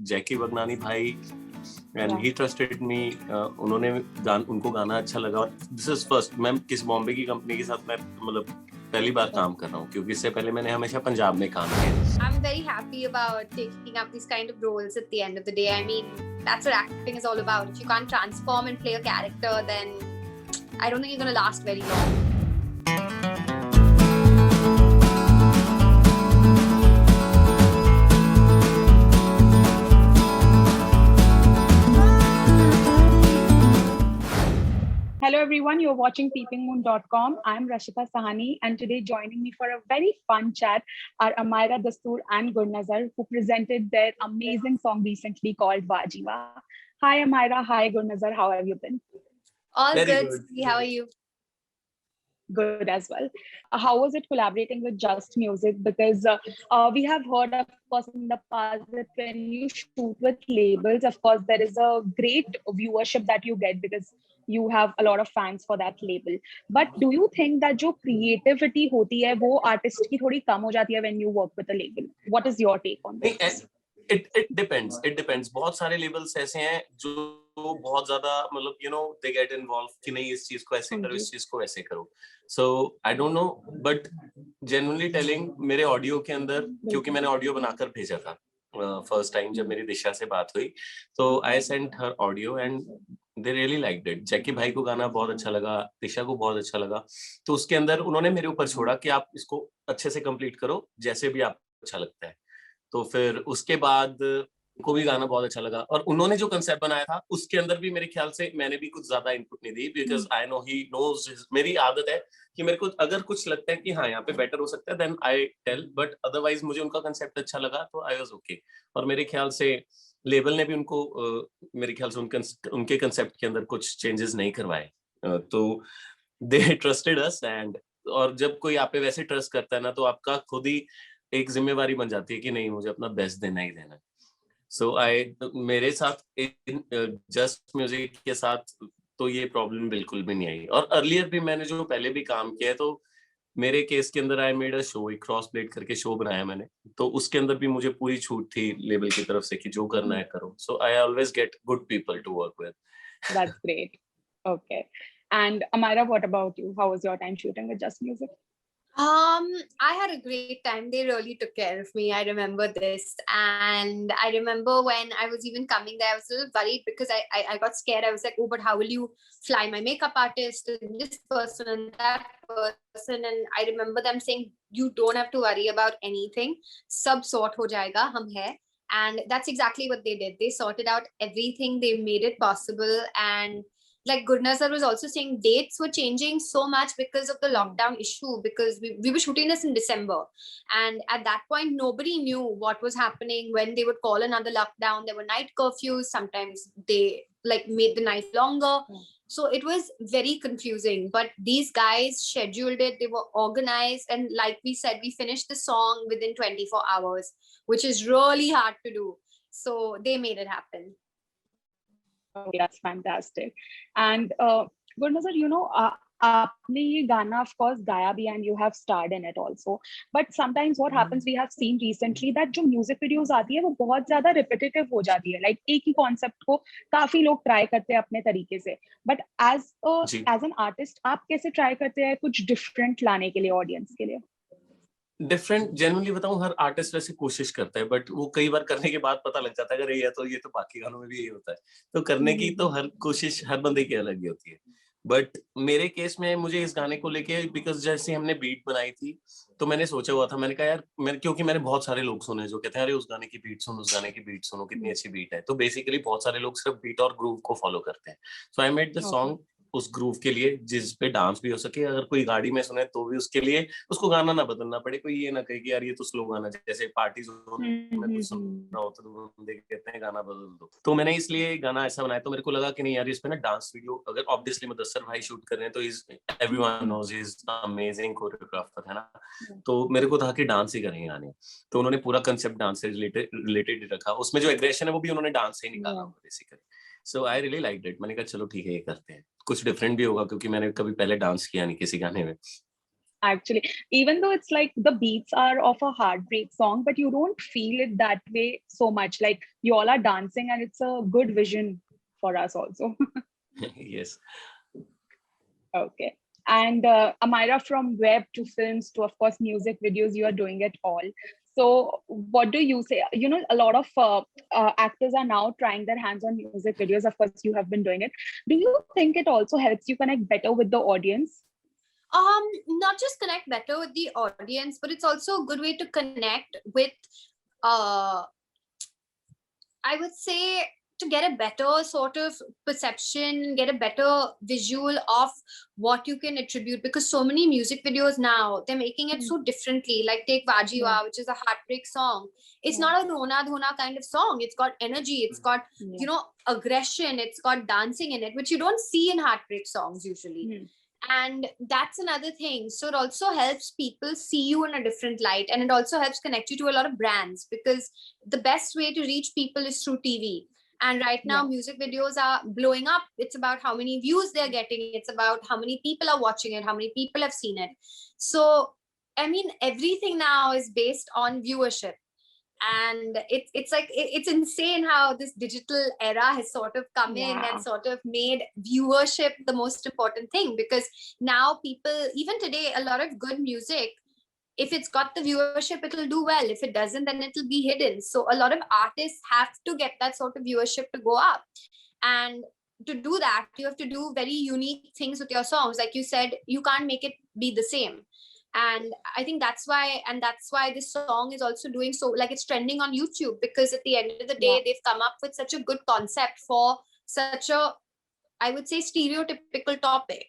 जैकी वगनानी भाई and he trusted me. उन्होंने उनको गाना अच्छा लगा और this is first मैं किस बॉम्बे की कंपनी के साथ मैं मतलब पहली बार काम कर रहा हूँ क्योंकि इससे पहले मैंने हमेशा पंजाब में काम किया. I'm very happy about taking up these kind of roles at the end of the day. I mean, that's what acting is all about. If you can't transform and play a character, then I don't think you're going to last very long. Hello everyone, you're watching PeepingMoon.com. I'm Rashita Sahani, and today joining me for a very fun chat are Amyra Dastur and Gurnazar, who presented their amazing song recently called Wah Ji Waah. Hi Amyra, hi Gurnazar, how have you been? All Very good. good. How are you? Good as well. How was it collaborating with Just Music? Because we have heard, of course, in the past that when you shoot with labels, of course, there is a great viewership that you get because you have a lot of fans for that label. But do you think that जो creativity होती है वो artist की थोड़ी कम हो जाती है when you work with a label? What is your take on this? It depends. It depends. बहुत सारे labels ऐसे हैं जो बहुत ज़्यादा मतलब they get involved कि नहीं इस चीज को ऐसे करो इस चीज को ऐसे करो. So I don't know, but genuinely telling मेरे ऑडियो के अंदर क्योंकि मैंने ऑडियो बनाकर भेजा था फर्स्ट टाइम जब मेरी दिशा से बात हुई तो I sent her audio and they really liked it. जैकी भाई को गाना बहुत अच्छा लगा, दिशा को बहुत अच्छा लगा, तो उसके अंदर उन्होंने मेरे ऊपर छोड़ा कि आप इसको अच्छे से कंप्लीट करो जैसे भी आपको अच्छा लगता है. तो फिर उसके बाद को भी गाना बहुत अच्छा लगा और उन्होंने जो कंसेप्ट बनाया था उसके अंदर भी मेरे ख्याल से मैंने भी कुछ ज्यादा इनपुट नहीं दी because I know he knows. मेरी आदत है कि मेरे को अगर कुछ लगता है कि हाँ यहाँ पे बेटर हो सकता है then I tell, but otherwise मुझे उनका कंसेप्ट अच्छा लगा तो आई वाज ओके. और मेरे ख्याल से लेबल ने भी उनको मेरे ख्याल से उनके कंसेप्ट के अंदर कुछ चेंजेस नहीं करवाए. तो दे ट्रस्टेड अस एंड और जब कोई आप पे वैसे ट्रस्ट करता है ना तो आपका खुद ही एक जिम्मेवारी बन जाती है कि नहीं मुझे अपना बेस्ट देना ही देना. सो मेरे साथ जस्ट म्यूजिक के साथ तो ये प्रॉब्लम बिल्कुल भी नहीं आई. और अर्लियर भी मैंने जो पहले भी काम किया है तो मेरे केस के अंदर आई मेड अ शो, एक क्रॉस ब्लेड करके शो बनाया मैंने, तो उसके अंदर भी मुझे पूरी छूट थी लेबल की तरफ से कि जो करना है करो. So I always get good people to work with. That's great. Okay. And Amyra, what about you? How was your time shooting with Just Music? I had a great time. They really took care of me. I remember this. And I remember when I was even coming there, I was a little worried because I got scared. I was like, oh, but how will you fly my makeup artist and this person and that person? And I remember them saying, you don't have to worry about anything. Sab sort ho jayega, hum hai. And that's exactly what they did. They sorted out everything. They made it possible. And like Gurnazar was also saying, dates were changing so much because of the lockdown issue, because we were shooting this in December, and at that point nobody knew what was happening, when they would call another lockdown. There were night curfews, sometimes they like made the night longer. So it was very confusing, but these guys scheduled it. They were organized, and like we said, we finished the song within 24 hours, which is really hard to do. So they made it happen. Oh, that's fantastic. And Gurnazar, आपने ये गाना of course गाया भी and you have starred in it also. But sometimes what happens, we have seen recently that जो music videos आती है वो बहुत ज़्यादा repetitive हो जाती है. Like एक ही concept को काफी लोग try करते हैं अपने तरीके से. But as an artist, आप कैसे try करते हैं कुछ different लाने के लिए audience के लिए? डिफरेंट जेन्युइनली बताऊं हर आर्टिस्ट वैसे कोशिश करता है बट वो कई बार करने के बाद पता लग जाता है अगर ये तो बाकी गानों में भी यही होता है. तो करने की तो हर कोशिश हर बंदे की अलग ही होती है. बट मेरे केस में मुझे इस गाने को लेके बिकॉज जैसे हमने बीट बनाई थी तो मैंने सोचा हुआ था, मैंने कहा यार क्योंकि मैंने बहुत सारे लोग सुने जो कहते हैं अरे उस गाने की बीट सुनो, उस गाने की बीट सुनो, कितनी अच्छी बीट है. तो बेसिकली बहुत सारे लोग सिर्फ बीट और ग्रूव को फॉलो करते हैं. सो आई मेड द सॉन्ग उस ग्रूव के लिए जिस पे डांस भी हो सके, अगर कोई गाड़ी में सुने तो भी उसके लिए उसको गाना ना बदलना पड़े, कोई ये ना कहे कि यार ये तो स्लो गाना, जैसे पार्टी जोन में कुछ सुनना होता तो बंदे कहते हैं गाना बदल दो. तो मैंने इसलिए गाना ऐसा बनाया. तो मेरे को लगा कि नहीं यार इस पे ना डांस वीडियो, अगर ऑब्वियसली मुदस्सर भाई शूट कर रहे हैं तो everyone knows he is amazing choreographer है ना, तो मेरे को था कि डांस ही करेंगे गाने. तो उन्होंने पूरा कंसेप्ट डांस से रिलेटेड रखा. उसमें जो एग्रेशन है वो भी उन्होंने डांस से ही निकाला basically. So I really liked it. मैंने कहा चलो ठीक है ये करते हैं, कुछ डिफरेंट भी होगा क्योंकि मैंने कभी पहले डांस किया नहीं किसी गाने में. Actually, even though it's like the beats are of a heartbreak song, but you don't feel it that way so much. Like you all are dancing, and it's a good vision for us also. Yes. Okay. And Amyra, from web to films to, of course, music videos, you are doing it all. So what do you say? You know, a lot of actors are now trying their hands on music videos. Of course, you have been doing it. Do you think it also helps you connect better with the audience? Not just connect better with the audience, but it's also a good way to connect with, I would say, to get a better sort of perception, get a better visual of what you can attribute, because so many music videos now, they're making it so differently. Like take Wah Ji Waah, which is a heartbreak song. It's not a Rona Dhona kind of song. It's got energy, it's got, you know, aggression, it's got dancing in it, which you don't see in heartbreak songs usually. And that's another thing. So it also helps people see you in a different light, and it also helps connect you to a lot of brands, because the best way to reach people is through TV. And right now, music videos are blowing up. It's about how many views they're getting. It's about how many people are watching it, how many people have seen it. So, I mean, everything now is based on viewership. And it's insane how this digital era has sort of come in and sort of made viewership the most important thing, because now people, even today, a lot of good music, if it's got the viewership, it'll do well. If it doesn't, then it'll be hidden. So a lot of artists have to get that sort of viewership to go up. And to do that, you have to do very unique things with your songs. Like you said, you can't make it be the same. And I think that's why this song is also doing so, like it's trending on YouTube, because at the end of the day, they've come up with such a good concept for such a, I would say, stereotypical topic.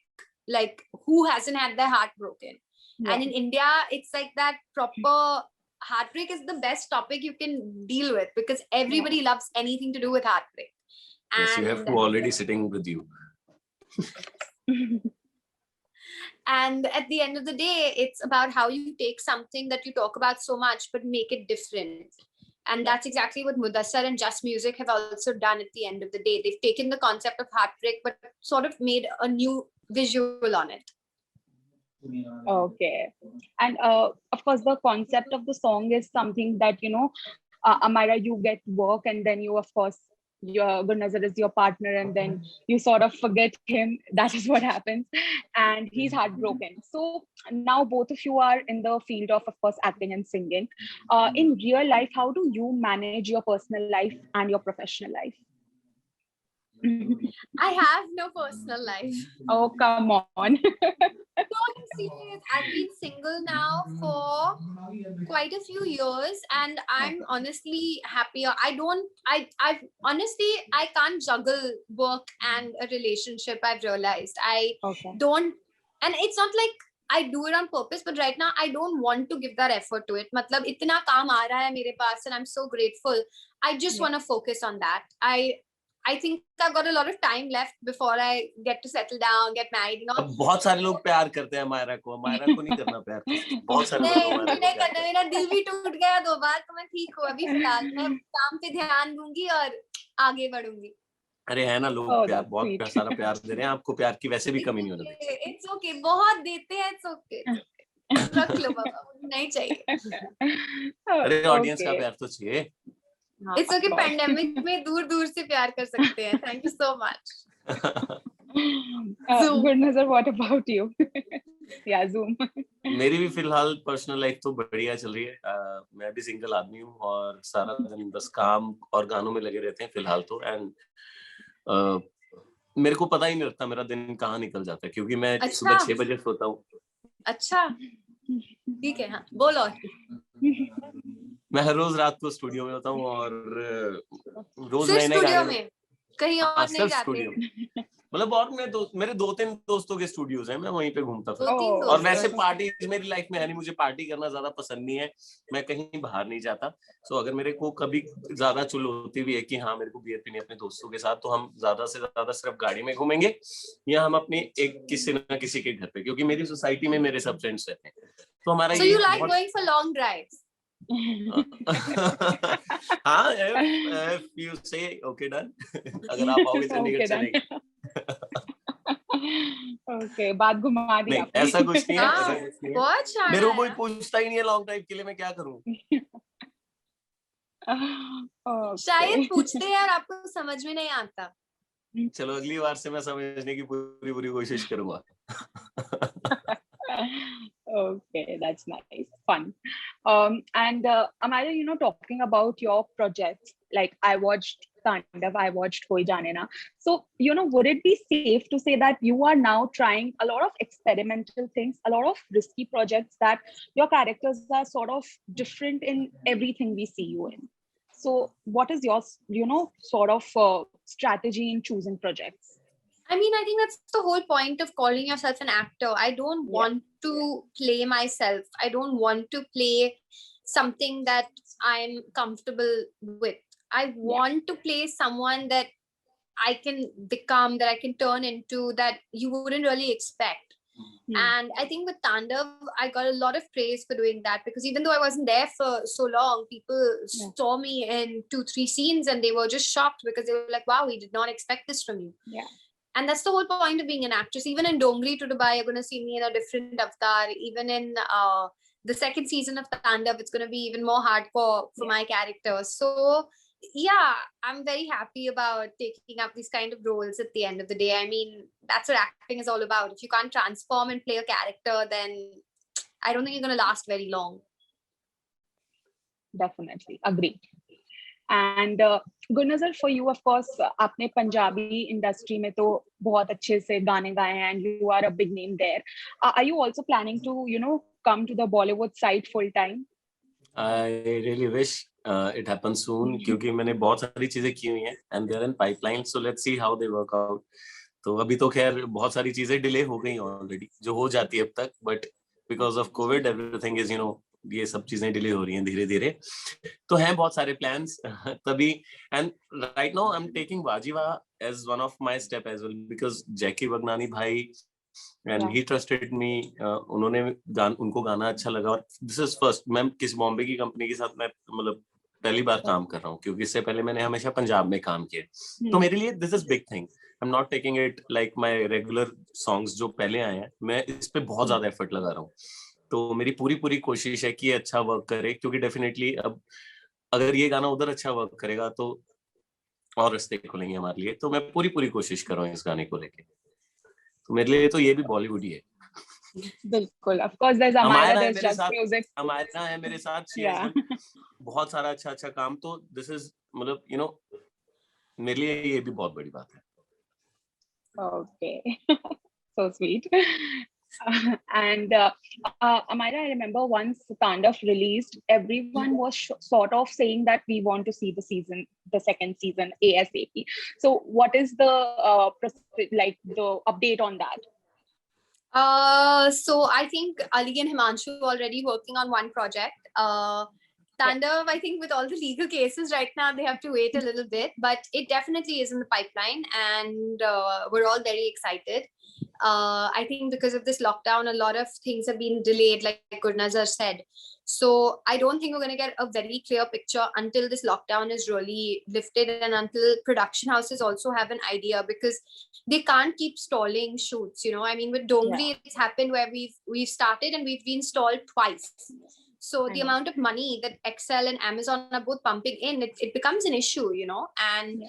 Like, who hasn't had their heart broken? And in India, it's like that proper heartbreak is the best topic you can deal with, because everybody loves anything to do with heartbreak. Yes, you have two already sitting with you. And at the end of the day, it's about how you take something that you talk about so much, but make it different. And that's exactly what Mudassar and Just Music have also done at the end of the day. They've taken the concept of heartbreak, but sort of made a new visual on it. Okay. And of course, the concept of the song is something that, you know, Amyra, you get work, and then you, of course, your Gurnazar is your partner, and then you sort of forget him. That is what happens. And he's heartbroken. So now both of you are in the field of course, acting and singing. In real life, how do you manage your personal life and your professional life? I have no personal life. Oh, come on. No, I'm serious. I've been single now for quite a few years, and I'm honestly happier. I honestly, I can't juggle work and a relationship. I've realized I don't, and it's not like I do it on purpose, but right now I don't want to give that effort to it. Matlab, itna kaam aa raha hai mere paas, and I'm so grateful. I just want to focus on that. I think I've got a lot of time left before I get to settle down, get married. You know, बहुत सारे लोग प्यार करते हैं अमायरा को नहीं करना प्यार। बहुत सारे लोग नहीं करना, मेरा दिल भी टूट गया 2 बार, तो मैं ठीक हूँ अभी फिलहाल। मैं काम पे ध्यान दूंगी और आगे बढ़ूंगी। अरे है ना, लोग प्यार, बहुत सारा प्यार दे रहे हैं आपको, प्यार की वैसे भी कमी नहीं होने देते। It's okay, बहुत देते हैं, it's okay. रख लो बाबा, नहीं चाहिए। अरे ऑडियंस का प्यार तो चाहिए। It's okay, पैंडेमिक में दूर-दूर से प्यार कर सकते हैं। Thank you so much. Gurnazar, what about you? Yeah, Zoom. मेरी भी फिलहाल पर्सनल लाइफ तो बढ़िया चल रही है। मैं भी सिंगल आदमी हूँ और सारा दिन बस काम और गानों में लगे रहते हैं फिलहाल तो। एंड मेरे को पता ही नहीं लगता मेरा दिन कहाँ निकल जाता है, क्योंकि मैं सुबह 6 बजे सोता हूँ। अच्छा, ठीक है, हाँ बोलो। मैं हर रोज रात को स्टूडियो में होता हूँ और रोज नए गाने, कहीं और नहीं जाते। मतलब और मेरे 2-3 दोस्तों के स्टूडियोज हैं, मैं वहीं पे घूमता फिरता हूँ। और वैसे पार्टी मेरी लाइफ में है नहीं, मुझे पार्टी करना ज्यादा पसंद नहीं है, मैं कहीं बाहर नहीं जाता। सो अगर मेरे को कभी ज्यादा चुल होती भी है कि हाँ मेरे को बियर पीनी अपने दोस्तों के साथ, तो हम ज्यादा से ज्यादा सिर्फ गाड़ी में घूमेंगे या हम अपने एक किसी न किसी के घर पे, क्योंकि मेरी सोसाइटी में मेरे सब फ्रेंड्स रहते हैं। तो हमारा So you like going for long drives? हाँ, if you say okay done, अगर आप आओगे चंडीगढ़ चलेंगे। Okay, बात घुमा दी नहीं, आपने. ऐसा कुछ नहीं है, ऐसा कुछ नहीं है. बहुत शाना मेरे को कोई है. पूछता ही नहीं है लॉन्ग ड्राइव के लिए, मैं क्या करूं? शायद Okay. पूछते हैं और आपको समझ में नहीं आता. चलो अगली बार से मैं समझने की पूरी पूरी कोशिश करूंगा. Okay, that's nice, fun. And Amyra, talking about your projects, like I watched Tandav, I watched Koi Jaane Na. So, would it be safe to say that you are now trying a lot of experimental things, a lot of risky projects that your characters are sort of different in everything we see you in? So, what is your, sort of strategy in choosing projects? I mean, I think that's the whole point of calling yourself an actor. I don't want to play myself. I don't want to play something that I'm comfortable with. I want to play someone that I can become, that I can turn into, that you wouldn't really expect. And I think with Tandav, I got a lot of praise for doing that, because even though I wasn't there for so long, people saw me in 2-3 scenes and they were just shocked, because they were like, wow, we did not expect this from you. Yeah. And that's the whole point of being an actress. Even in Dongri to Dubai, you're going to see me in a different avatar. Even in the second season of Tandav, it's going to be even more hardcore for my character. So yeah, I'm very happy about taking up these kind of roles at the end of the day. I mean, that's what acting is all about. If you can't transform and play a character, then I don't think you're going to last very long. Definitely, agreed. And Gurnazar, for you, of course, आपने Punjabi industry में तो बहुत अच्छे से गाने गाए हैं, and you are a big name there. Are you also planning to, come to the Bollywood side full time? I really wish it happens soon, क्योंकि मैंने बहुत सारी चीजें की हुई हैं and they're in pipeline, so let's see how they work out. तो अभी तो खैर बहुत सारी चीजें डिले हो गई ऑलरेडी, जो हो जाती है अब तक, but because of COVID everything is, ये सब चीजें डिले हो रही हैं धीरे धीरे. तो हैं बहुत सारे प्लान्स तभी. And right now I am taking वाह जी वाह as one of my step as well, because जैकी वगनानी भाई and he trusted me. उन्होंने उनको गाना अच्छा लगा, और this is first, मैं किस बॉम्बे की कंपनी के साथ मैं मतलब पहली बार काम कर रहा हूँ, क्योंकि इससे पहले मैंने हमेशा पंजाब में काम किया. तो मेरे लिए this is big thing. I'm not taking it like my regular songs जो पहले आए हैं, मैं इस पे बहुत ज्यादा एफर्ट लगा रहा हूँ. तो मेरी पूरी कोशिश है कि ये अच्छा वर्क करे, क्योंकि डेफिनेटली अब अगर ये गाना उधर अच्छा वर्क करेगा तो और रास्ते खुलेंगे हमारे लिए. तो मैं पूरी कोशिश कर रहा हूँ इस गाने को लेके. तो मेरे लिए तो ये भी बॉलीवुड ही है. बिल्कुल, of course there's Amyra, there's just music. Amayra है मेरे साथ, she has done बहुत सारा अच्छा काम. तो this is मतलब मेरे लिए ये भी बहुत बड़ी बात है. Okay. So sweet. And Amyra, I remember once Tandav released, everyone was sort of saying that we want to see the second season ASAP. So what is the the update on that? So I think Ali and Himanshu are already working on one project. Tandav, I think with all the legal cases right now, they have to wait a little bit, but it definitely is in the pipeline, and we're all very excited. I think because of this lockdown, a lot of things have been delayed, like Gurnazar said. So I don't think we're going to get a very clear picture until this lockdown is really lifted, and until production houses also have an idea, because they can't keep stalling shoots. I mean, with Dongri, it's happened where we've started and we've been stalled twice. So the amount of money that Excel and Amazon are both pumping in, it becomes an issue, and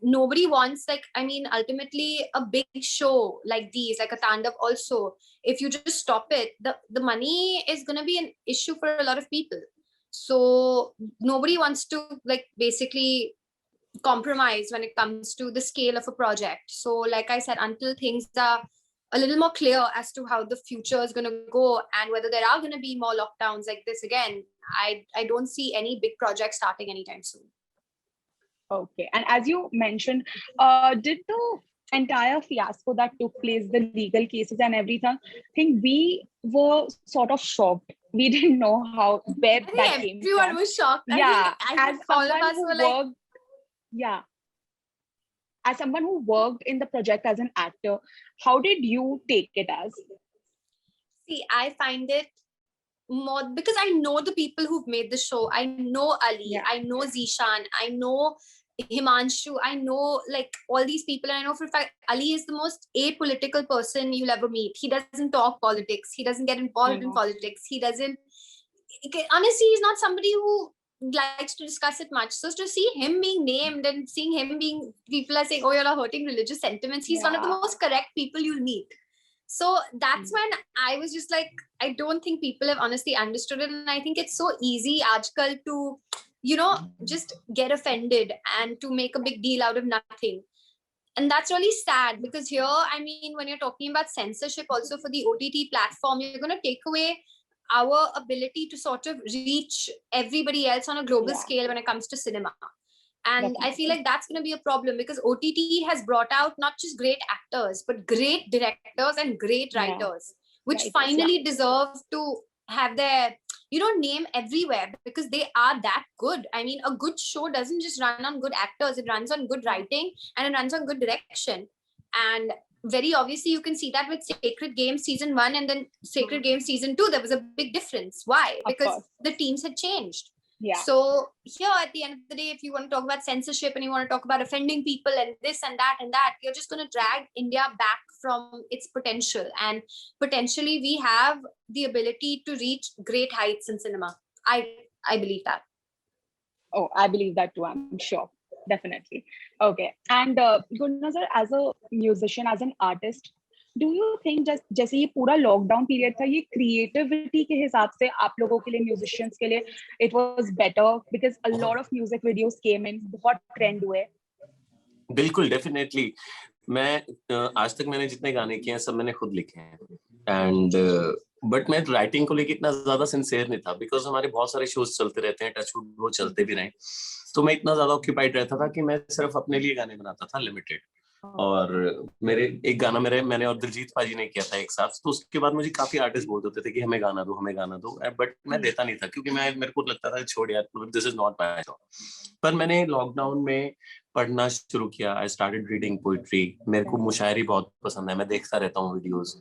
nobody wants, ultimately a big show like these, like a Tandav also, if you just stop it, the money is going to be an issue for a lot of people. So nobody wants to basically compromise when it comes to the scale of a project. So like I said, until things are a little more clear as to how the future is going to go and whether there are going to be more lockdowns like this again, I don't see any big project starting anytime soon. Okay. And as you mentioned, did the entire fiasco that took place, the legal cases and everything, I think we were sort of shocked. We didn't know where that came from. Everyone was shocked. Yeah. I think all of us were like... Yeah. As someone who worked in the project as an actor, how did you take it as? See, I find it more because I know the people who've made the show. I know Ali, I know Zishan, I know Himanshu, I know like all these people, and I know for a fact Ali is the most apolitical person you'll ever meet. He doesn't talk politics. He doesn't get involved in politics. He doesn't, honestly, he's not somebody who likes to discuss it much. So to see him being named and seeing him being, people are saying, oh, you're hurting religious sentiments. He's one of the most correct people you'll meet. So that's when I was just like, I don't think people have honestly understood it. And I think it's so easy, aajkal, to, you know, just get offended and to make a big deal out of nothing. And that's really sad, because here, I mean, when you're talking about censorship also for the OTT platform, you're going to take away our ability to sort of reach everybody else on a global scale when it comes to cinema. And I feel like that's going to be a problem, because OTT has brought out not just great actors, but great directors and great writers, which finally deserve to have their, you know, name everywhere, because they are that good. I mean, a good show doesn't just run on good actors, it runs on good writing and it runs on good direction. And very obviously you can see that with Sacred Games season 1 and then Sacred Games season 2, there was a big difference. Why? Because the teams had changed. So here at the end of the day, if you want to talk about censorship and you want to talk about offending people and this and that, you're just going to drag India back from its potential. And potentially we have the ability to reach great heights in cinema. I believe that. Oh, I believe that too, I'm sure. Definitely. Okay. And Gurnazar, as a musician, as an artist, do you think जैसे ये पूरा lockdown period था, ये creativity के हिसाब से आप लोगों के लिए, म्यूजिशियंस के लिए, it was better because a lot of music videos came in, बहुत ट्रेंड हुए? बिल्कुल, डेफिनेटली. मैं आज तक मैंने जितने गाने किए हैं सब मैंने खुद लिखे हैं. एंड बट मैं राइटिंग को लेके इतना ज्यादा सिंसियर नहीं था, बिकॉज हमारे बहुत सारे शोज चलते रहते हैं, टचवुड वो चलते भी रहे. तो मैं इतना ज्यादा ऑक्यूपाइड रहता था कि मैं सिर्फ अपने लिए गाने बनाता था, लिमिटेड. और मेरे एक गाना मैंने और दिलजीत पाजी ने किया था एक साथ. तो उसके बाद मुझे काफी आर्टिस्ट बोलते होते थे कि हमें गाना दो, बट मैं देता नहीं था, क्योंकि मेरे को लगता था छोड़ यार, this is not my job. पर मैंने लॉकडाउन में पढ़ना शुरू किया. I started reading poetry. मेरे को मुशायरी बहुत पसंद है, मैं देखता रहता हूँ वीडियोस.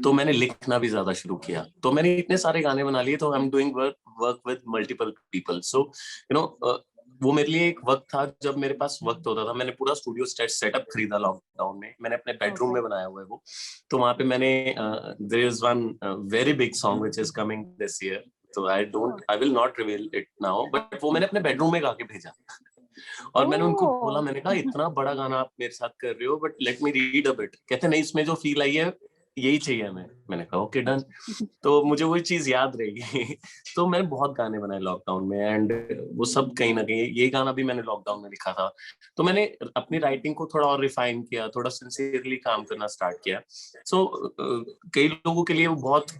तो मैंने लिखना भी ज्यादा शुरू किया. तो मैंने इतने सारे गाने बना लिए. तो I am doing work with multiple people. So you know, वो मेरे लिए एक वक्त था जब मेरे पास वक्त होता था. मैंने पूरा स्टूडियो सेटअप खरीदा लॉकडाउन में. मैंने अपने बेडरूम में बनाया हुआ है वो. तो वहां पे मैंने there is one very big song which is coming this year. तो I will not reveal it now, but वो मैंने अपने बेडरूम में गा के भेजा. और मैंने उनको बोला, मैंने कहा इतना बड़ा गाना आप मेरे साथ कर रहे हो, but let me read a bit. कहते नहीं, इसमें जो फील आई है यही चाहिए हमें. मैंने कहा ओके डन. तो मुझे वो चीज याद रहेगी. तो मैंने बहुत गाने बनाए लॉकडाउन में, एंड वो सब कहीं ना कहीं, ये गाना भी मैंने लॉकडाउन में लिखा था. तो मैंने अपनी राइटिंग को थोड़ा और रिफाइन किया, थोड़ा सिंसियरली काम करना स्टार्ट किया. सो कई लोगों के लिए वो बहुत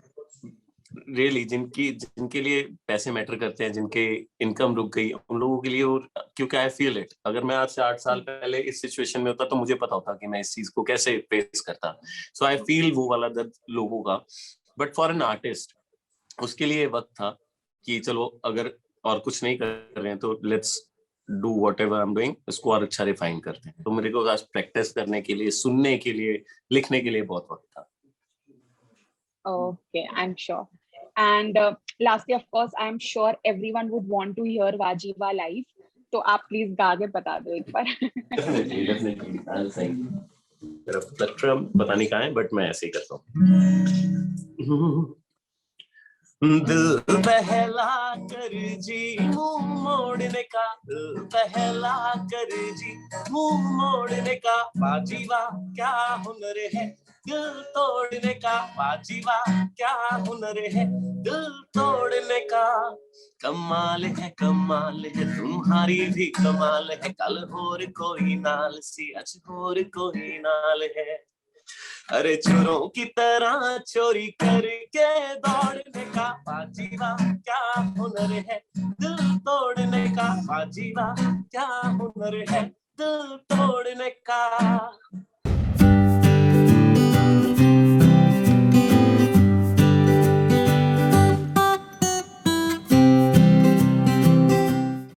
रियली, जिनके लिए पैसे मैटर करते हैं, जिनके इनकम रुक गई, उन लोगों के लिए. और क्योंकि आई फील इट, अगर मैं आज से 8 साल पहले इस सिचुएशन में होता तो मुझे पता होता कि मैं इस चीज को कैसे फेस करता. सो आई फील वो वाला दर्द लोगों का. बट फॉर एन आर्टिस्ट उसके लिए वक्त था कि चलो अगर और कुछ नहीं कर रहे हैं तो let's do whatever I am doing, इसको और अच्छा रिफाइन करते हैं. तो मेरे को आज प्रैक्टिस करने के लिए, सुनने के लिए, लिखने के लिए बहुत वक्त था. Okay, I'm sure. And lastly, of course, I'm sure everyone would want to hear Wah Ji Waah live. तो आप प्लीज गा के बता दो एक बार. Definitely, I'll sing. मेरा प्लेक्ट्रम पता नहीं कहाँ है, बट मैं ऐसे ही करता हूँ. दिल बहला कर जी मुंह मोड़ने का, दिल बहला कर जी मुंह मोड़ने का. वाह जी वाह क्या हुनर है दिल तोड़ने का. वाह जी वाह क्या हुनर है दिल तोड़ने का. कमाल है तुम्हारी भी कमाल है. कल होर कोई नाल सी, आज होर कोई नाल है. अरे चोरों की तरह चोरी करके दौड़ने का. वाह जी वाह क्या हुनर है दिल तोड़ने का. वाह जी वाह क्या हुनर है दिल तोड़ने का.